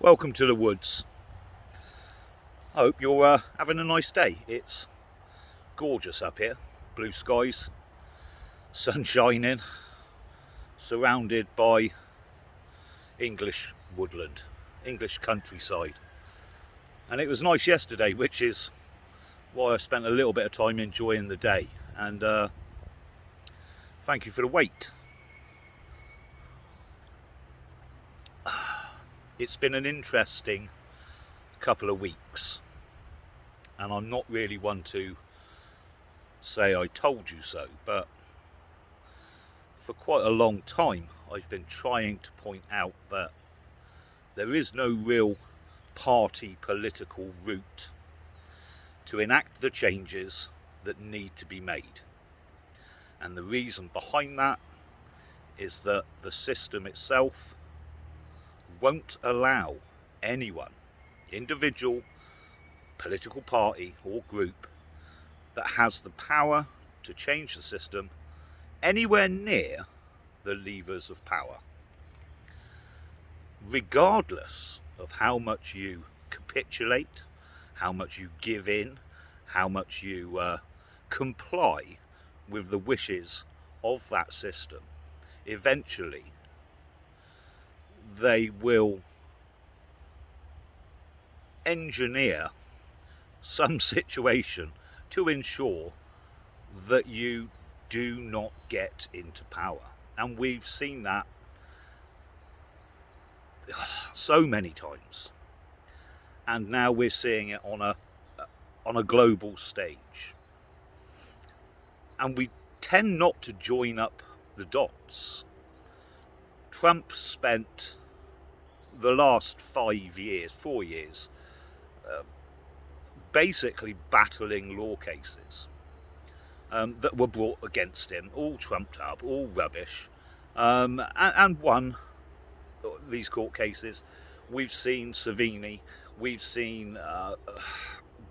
Welcome to the woods. I hope you're having a nice day. It's gorgeous up here, blue skies, sun shining, surrounded by English woodland, English countryside. And it was nice yesterday, which is why I spent a little bit of time enjoying the day. And thank you for the wait. It's been an interesting couple of weeks, and I'm not really one to say I told you so, but for quite a long time I've been trying to point out that there is no real party political route to enact the changes that need to be made. And the reason behind that is that the system itself won't allow anyone, individual, political party or group, that has the power to change the system anywhere near the levers of power. Regardless of how much you capitulate, how much you give in, how much you comply with the wishes of that system, eventually they will engineer some situation to ensure that you do not get into power. And we've seen that so many times, and now we're seeing it on a global stage, and we tend not to join up the dots. Trump spent the last 4 years, basically battling law cases that were brought against him, all trumped up, all rubbish, and won these court cases. We've seen Savini, we've seen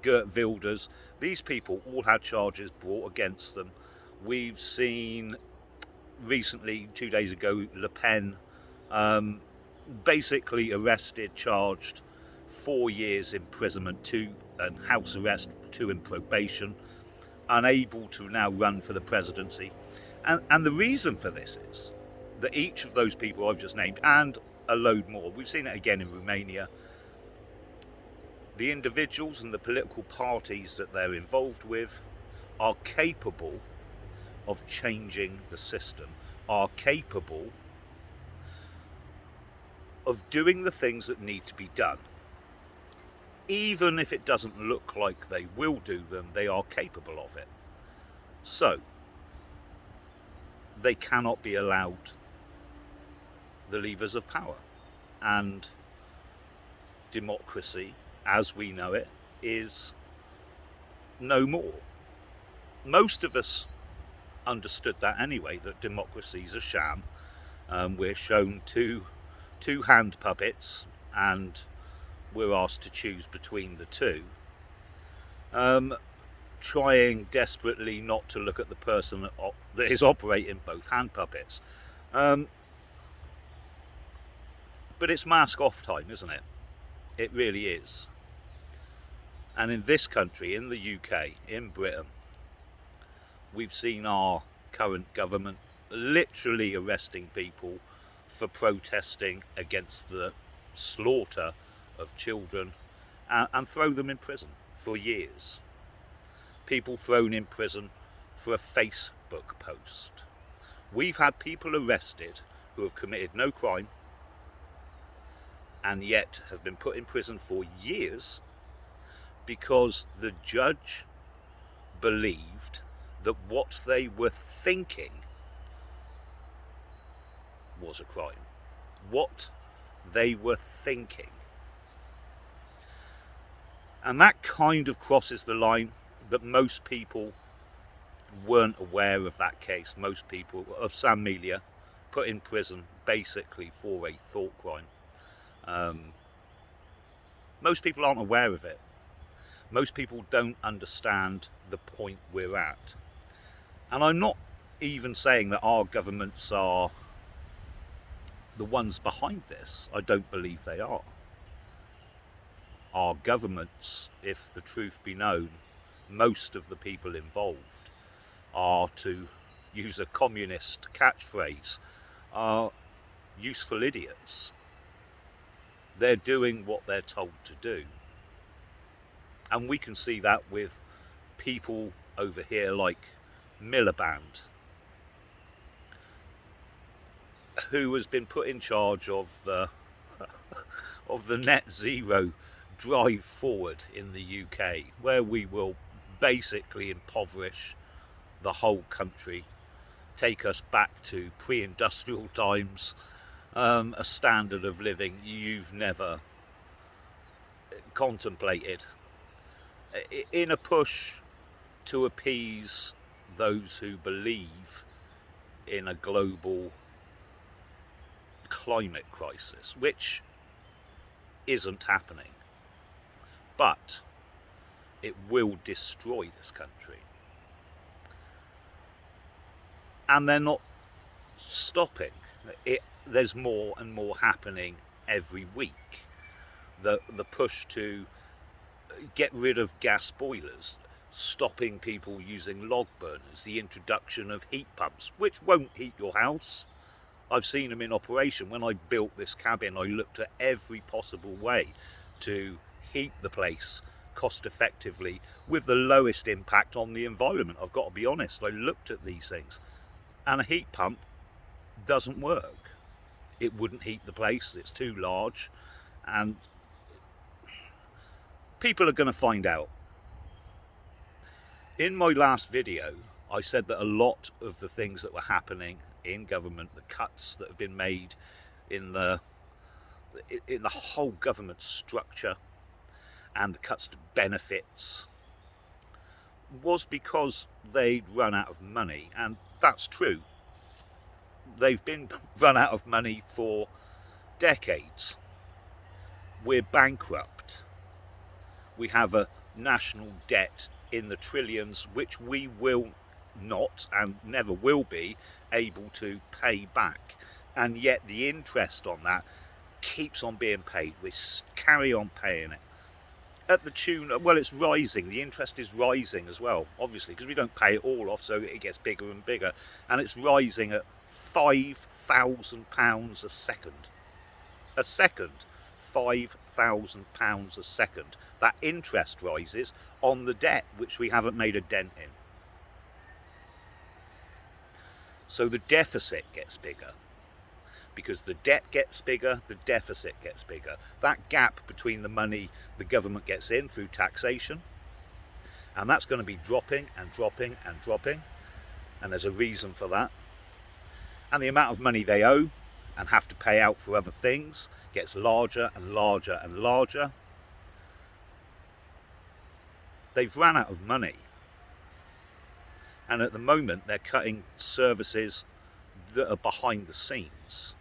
Geert Wilders. These people all had charges brought against them. We've seen recently, 2 days ago, Le Pen, basically arrested, charged, 4 years imprisonment, 2 and house arrest, 2 in probation, unable to now run for the presidency. And the reason for this is that each of those people I've just named, and a load more, we've seen it again in Romania, the individuals and the political parties that they're involved with are capable of changing the system, are capable of doing the things that need to be done. Even if it doesn't look like they will do them, they are capable of it. So, they cannot be allowed the levers of power. And democracy, as we know it, is no more. Most of us understood that anyway, that democracy is a sham. We're shown two hand puppets, and we're asked to choose between the two, trying desperately not to look at the person that is operating both hand puppets. But it's mask off time, isn't it? It really is. And in this country, in the UK, in Britain, we've seen our current government literally arresting people for protesting against the slaughter of children, and throw them in prison for years. People thrown in prison for a Facebook post. We've had people arrested who have committed no crime and yet have been put in prison for years because the judge believed that what they were thinking was a crime. What they were thinking. And that kind of crosses the line, but most people weren't aware of that case. Most people, of Sam Melia, put in prison basically for a thought crime. Most people aren't aware of it. Most people don't understand the point we're at. And I'm not even saying that our governments are the ones behind this. I don't believe they are. our governments, if the truth be known, most of the people involved are, to use a communist catchphrase, are useful idiots. They're doing what they're told to do. And we can see that with people over here like Miliband, who has been put in charge of the net zero drive forward in the UK, where we will basically impoverish the whole country, take us back to pre-industrial times, a standard of living you've never contemplated, in a push to appease those who believe in a global climate crisis, which isn't happening, but it will destroy this country. And they're not stopping. There's more and more happening every week. The push to get rid of gas boilers, stopping people using log burners, the introduction of heat pumps, which won't heat your house. I've seen them in operation. When I built this cabin, I looked at every possible way to heat the place cost effectively with the lowest impact on the environment. I've got to be honest, I looked at these things, and a heat pump doesn't work. It wouldn't heat the place, it's too large, and people are going to find out. In my last video, I said that a lot of the things that were happening in government, the cuts that have been made in the whole government structure and the cuts to benefits, was because they'd run out of money. And that's true. They've been run out of money for decades. We're bankrupt. We have a national debt in the trillions, which we will not and never will be able to pay back, and yet the interest on that keeps on being paid. We carry on paying it at the tune, well, it's rising, the interest is rising as well, obviously, because we don't pay it all off, so it gets bigger and bigger, and it's rising at £5,000 a second. £5,000 a second. That interest rises on the debt, which we haven't made a dent in. So the deficit gets bigger. Because the debt gets bigger, the deficit gets bigger. That gap between the money the government gets in through taxation, and that's going to be dropping and dropping and dropping, and there's a reason for that. And the amount of money they owe and have to pay out for other things gets larger and larger and larger. They've run out of money. And at the moment, they're cutting services that are behind the scenes.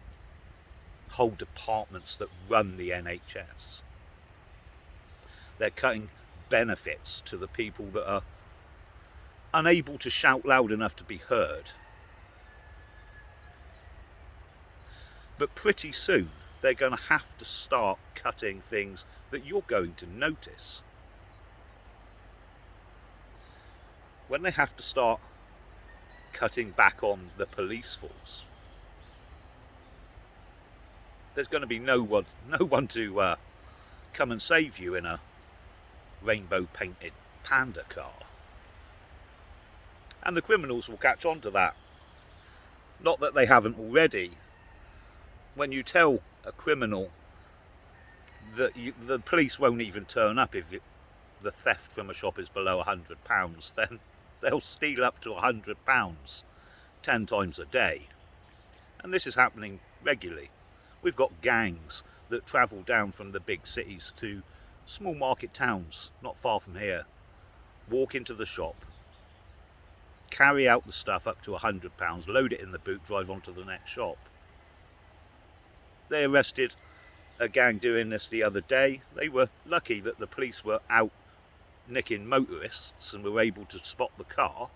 Whole departments that run the NHS. They're cutting benefits to the people that are unable to shout loud enough to be heard. But pretty soon, they're going to have to start cutting things that you're going to notice. When they have to start cutting back on the police force, there's going to be no one to come and save you in a rainbow painted panda car. And the criminals will catch on to that. Not that they haven't already. When you tell a criminal that the police won't even turn up if the theft from a shop is below £100, then they'll steal up to £100 10 times a day. And this is happening regularly. We've got gangs that travel down from the big cities to small market towns not far from here, walk into the shop, carry out the stuff up to £100, load it in the boot, drive on to the next shop. They arrested a gang doing this the other day. They were lucky that the police were out nicking motorists and were able to spot the car.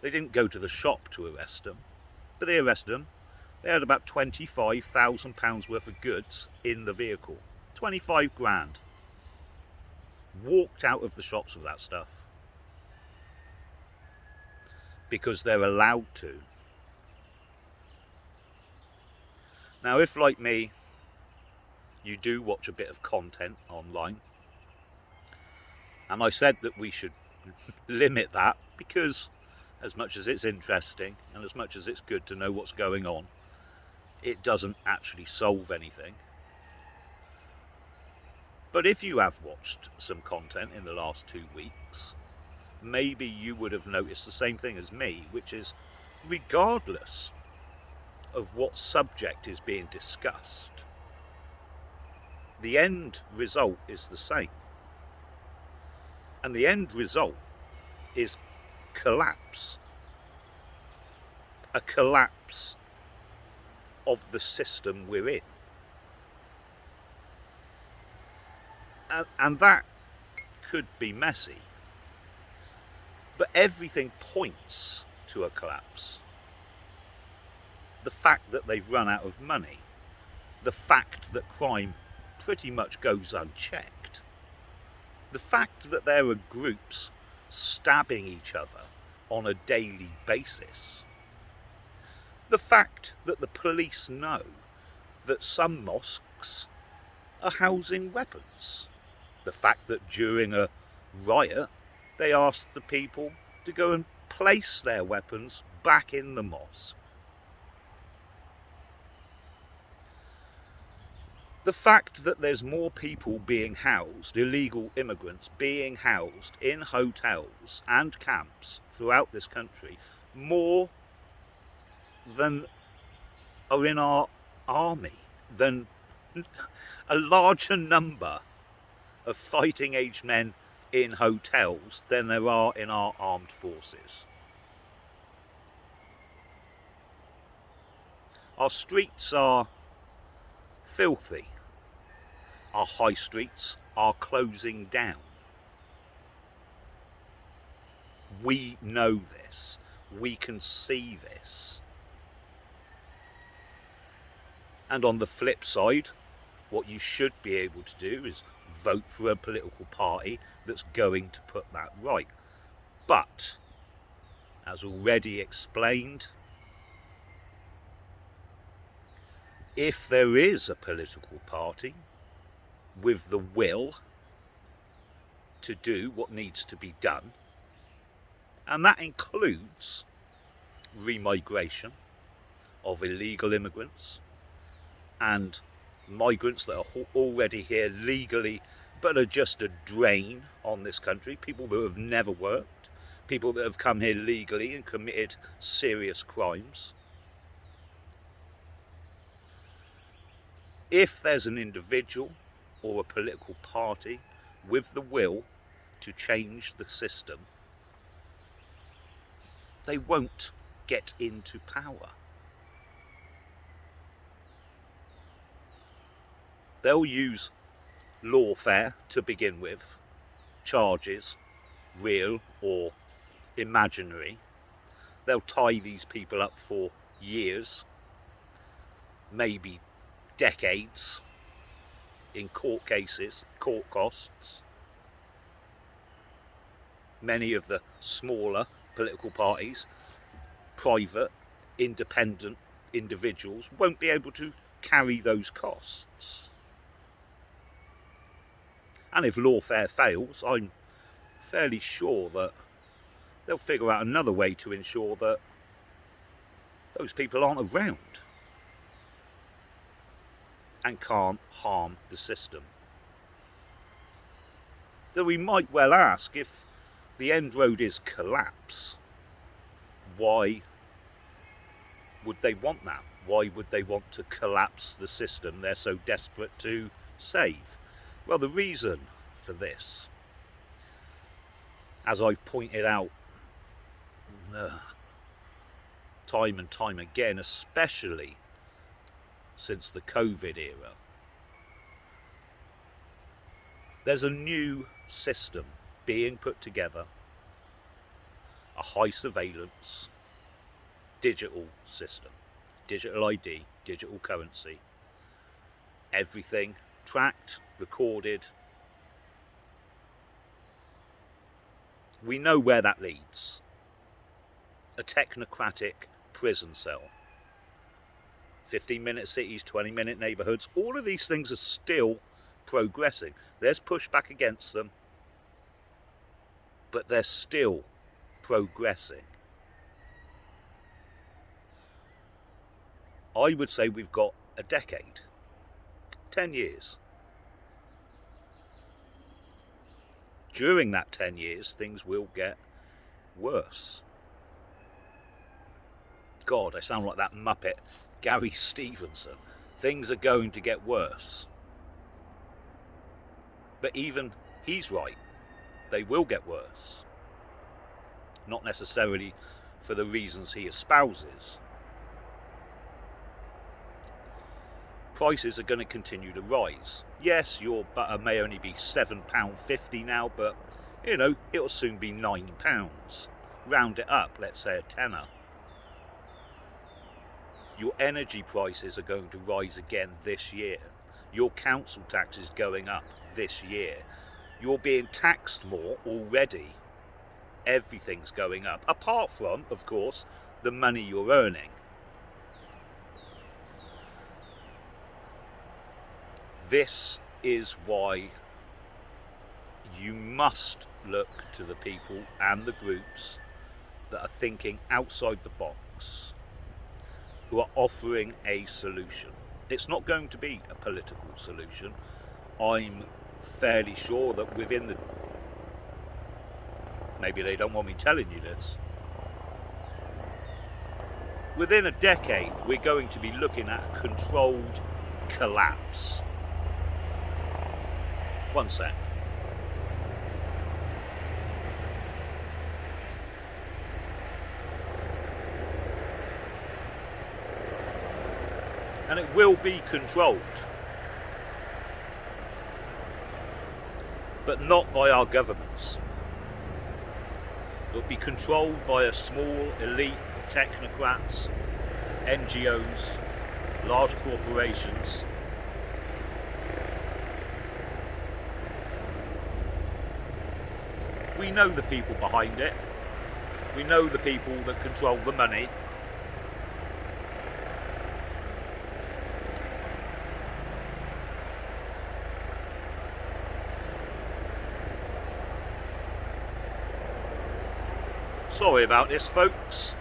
They didn't go to the shop to arrest them, but they arrested them. They had about £25,000 worth of goods in the vehicle. 25 grand. walked out of the shops with that stuff because they're allowed to. Now, if, like me, you do watch a bit of content online, and I said that we should limit that because as much as it's interesting and as much as it's good to know what's going on, it doesn't actually solve anything. But if you have watched some content in the last 2 weeks, maybe you would have noticed the same thing as me, which is, regardless of what subject is being discussed, the end result is the same. And the end result is collapse. A collapse of the system we're in. And that could be messy. But everything points to a collapse. The fact that they've run out of money, the fact that crime pretty much goes unchecked, the fact that there are groups stabbing each other on a daily basis, the fact that the police know that some mosques are housing weapons, the fact that during a riot they asked the people to go and place their weapons back in the mosque. The fact that there's more people being housed, illegal immigrants being housed in hotels and camps throughout this country, more than are in our army, than a larger number of fighting age men in hotels than there are in our armed forces. Our streets are filthy. Our high streets are closing down. We know this. We can see this. And on the flip side, what you should be able to do is vote for a political party that's going to put that right. But, as already explained, if there is a political party with the will to do what needs to be done, and that includes remigration of illegal immigrants and migrants that are already here legally but are just a drain on this country, people that have never worked, people that have come here legally and committed serious crimes. If there's an individual or a political party with the will to change the system, they won't get into power. They'll use lawfare to begin with, charges, real or imaginary. They'll tie these people up for years, maybe decades, in court cases, court costs. Many of the smaller political parties, private, independent individuals, won't be able to carry those costs. And if lawfare fails, I'm fairly sure that they'll figure out another way to ensure that those people aren't around and can't harm the system. So we might well ask, if the end road is collapse, why would they want that? Why would they want to collapse the system they're so desperate to save? Well, the reason for this, as I've pointed out time and time again, especially since the COVID era, there's a new system being put together, a high surveillance digital system, digital ID, digital currency, everything tracked, recorded, We know where that leads. A technocratic prison cell. 15-minute cities, 20-minute neighbourhoods. All of these things are still progressing. There's pushback against them, but they're still progressing. I would say we've got a decade, 10 years. During that 10 years, things will get worse. God, I sound like that Muppet, Gary Stevenson. Things are going to get worse. But even he's right. They will get worse. Not necessarily for the reasons he espouses. Prices are going to continue to rise. Yes, your butter may only be £7.50 now, but you know, it'll soon be £9. Round it up, let's say a tenner. Your energy prices are going to rise again this year. Your council tax is going up this year. You're being taxed more already. Everything's going up. Apart from, of course, the money you're earning. This is why you must look to the people and the groups that are thinking outside the box, who are offering a solution. It's not going to be a political solution. I'm fairly sure that within the... Maybe they don't want me telling you this. Within a decade, we're going to be looking at a controlled collapse. One sec. And it will be controlled, but not by our governments. It will be controlled by a small elite of technocrats, NGOs, large corporations. We know the people behind it. We know the people that control the money. Sorry about this, folks.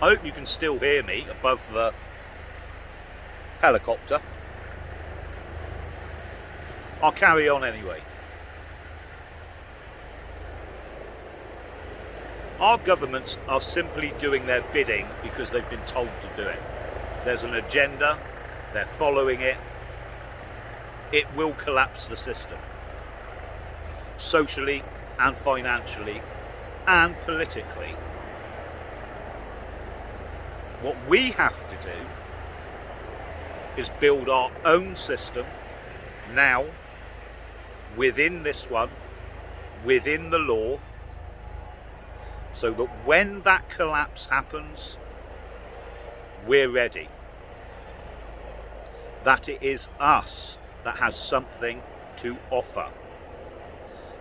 I hope you can still hear me above the helicopter. I'll carry on anyway. Our governments are simply doing their bidding because they've been told to do it. There's an agenda, they're following it. It will collapse the system. Socially and financially and politically. What we have to do is build our own system now, within this one, within the law, so that when that collapse happens, we're ready. That it is us that has something to offer.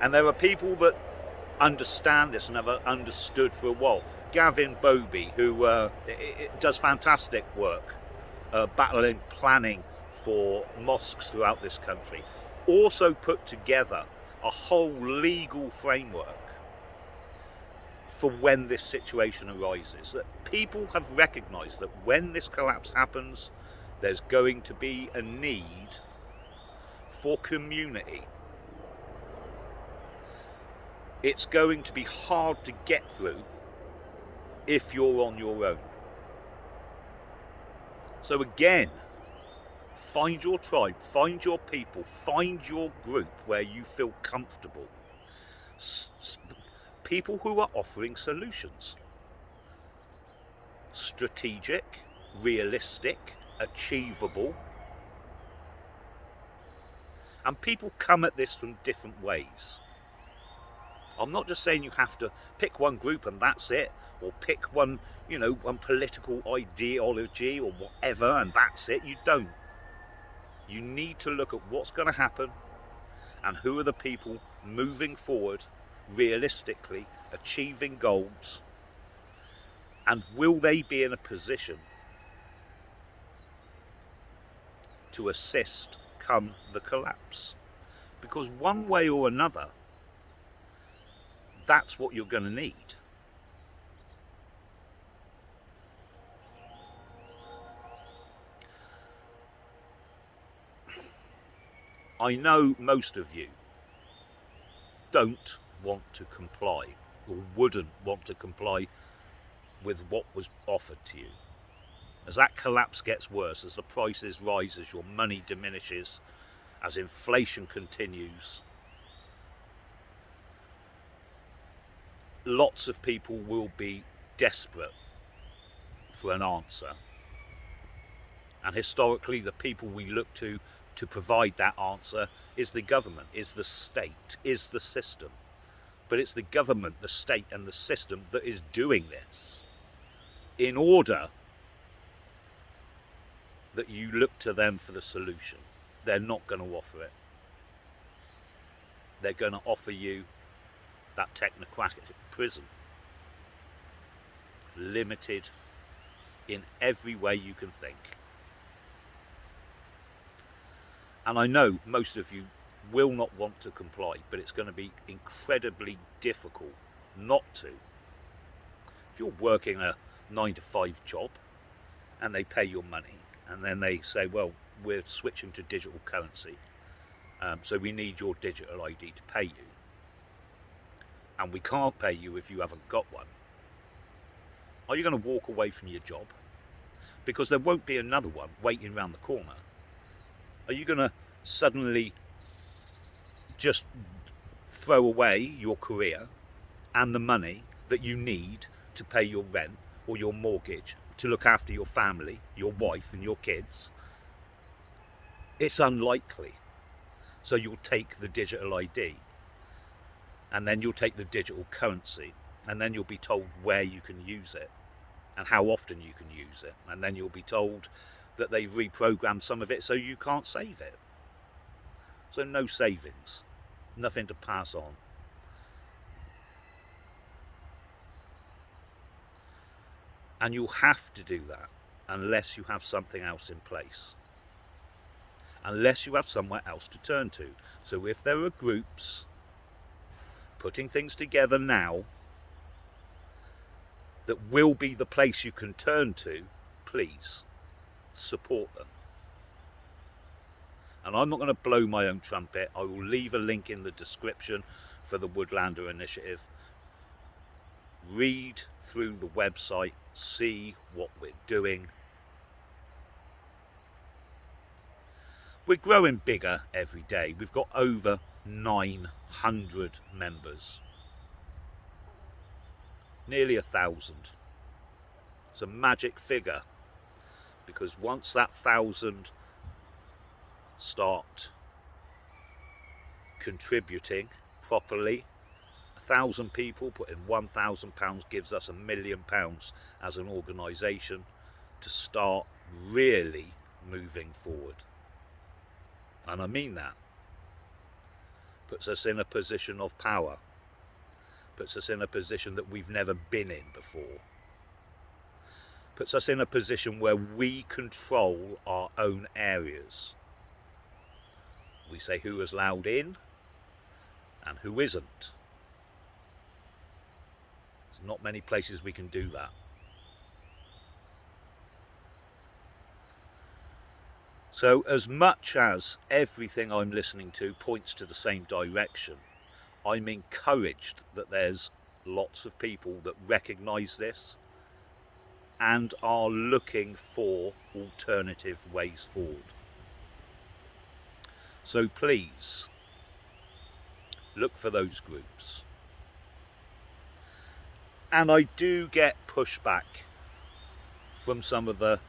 And there are people that understand this and have understood for a while. Gavin Bobby, who does fantastic work battling planning for mosques throughout this country, also put together a whole legal framework for when this situation arises. That people have recognised that when this collapse happens, there's going to be a need for community. It's going to be hard to get through if you're on your own. So again, find your tribe, find your people, find your group where you feel comfortable. People who are offering solutions. Strategic, realistic, achievable. And people come at this from different ways. I'm not just saying you have to pick one group and that's it, or pick one, one political ideology or whatever and that's it. You don't. You need to look at what's going to happen and who are the people moving forward realistically achieving goals, and will they be in a position to assist come the collapse? Because one way or another, that's what you're going to need. I know most of you don't want to comply, or wouldn't want to comply with what was offered to you. As that collapse gets worse, as the prices rise, as your money diminishes, as inflation continues, lots of people will be desperate for an answer. And historically, the people we look to provide that answer is the government, is the state, is the system. But it's the government, the state and the system that is doing this in order that you look to them for the solution. They're not going to offer it. They're going to offer you that technocratic prison, limited in every way you can think. And I know most of you will not want to comply, but it's going to be incredibly difficult not to. If you're working a 9-to-5 job and they pay your money and then they say, well, we're switching to digital currency, so we need your digital ID to pay you, and we can't pay you if you haven't got one, are you going to walk away from your job? Because there won't be another one waiting around the corner. Are you going to suddenly just throw away your career and the money that you need to pay your rent or your mortgage, to look after your family, your wife and your kids? It's unlikely. So you'll take the digital ID, and then you'll take the digital currency, and then you'll be told where you can use it and how often you can use it, and then you'll be told that they've reprogrammed some of it so you can't save it. So no savings, nothing to pass on. And you'll have to do that unless you have something else in place, unless you have somewhere else to turn to. So if there are groups putting things together now that will be the place you can turn to, please support them. And I'm not going to blow my own trumpet. I will leave a link in the description for the Woodlander Initiative. Read through the website, see what we're doing. We're growing bigger every day. We've got over 900 members. Nearly 1,000. It's a magic figure, because once that 1,000 start contributing properly, 1,000 people put in £1,000 gives us £1 million as an organisation to start really moving forward. And I mean that. Puts us in a position of power. Puts us in a position that we've never been in before. Puts us in a position where we control our own areas. We say who is allowed in and who isn't. There's not many places we can do that. So as much as everything I'm listening to points to the same direction, I'm encouraged that there's lots of people that recognise this and are looking for alternative ways forward. So please, look for those groups. And I do get pushback from some of the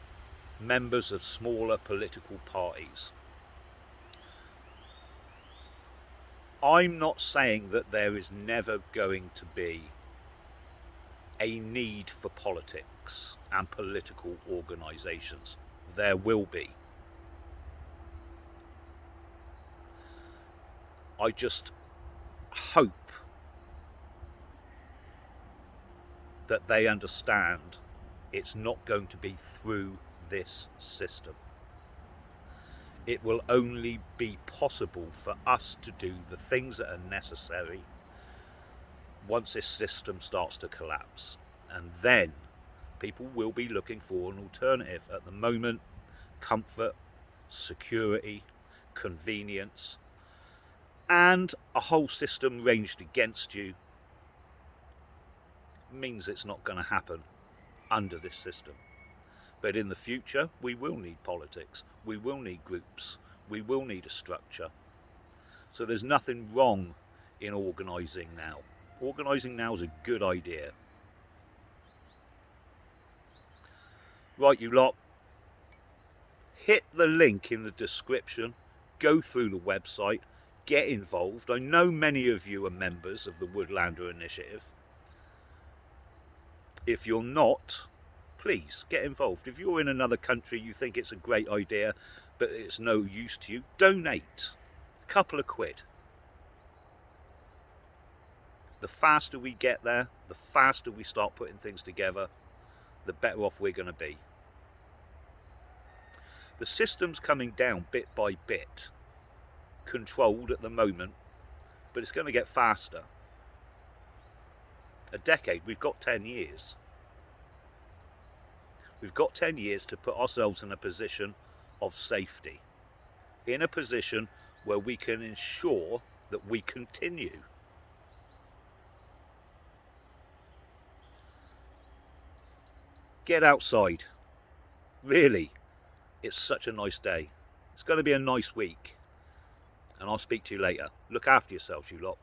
members of smaller political parties. I'm not saying that there is never going to be a need for politics and political organisations. There will be. I just hope that they understand it's not going to be through this system. It will only be possible for us to do the things that are necessary once this system starts to collapse. And then people will be looking for an alternative. At the moment, comfort, security, convenience, and a whole system ranged against you means it's not going to happen under this system. But in the future, we will need politics, we will need groups, we will need a structure. So there's nothing wrong in organising now. Organising now is a good idea. Right, you lot, hit the link in the description, go through the website, get involved. I know many of you are members of the Woodlander Initiative. If you're not, please get involved. If you're in another country, you think it's a great idea, but it's no use to you, donate a couple of quid. The faster we get there, the faster we start putting things together, the better off we're going to be. The system's coming down bit by bit, controlled at the moment, but it's going to get faster. A decade, we've got 10 years. We've got 10 years to put ourselves in a position of safety, in a position where we can ensure that we continue. Get outside. Really, it's such a nice day. It's going to be a nice week. And I'll speak to you later. Look after yourselves, you lot.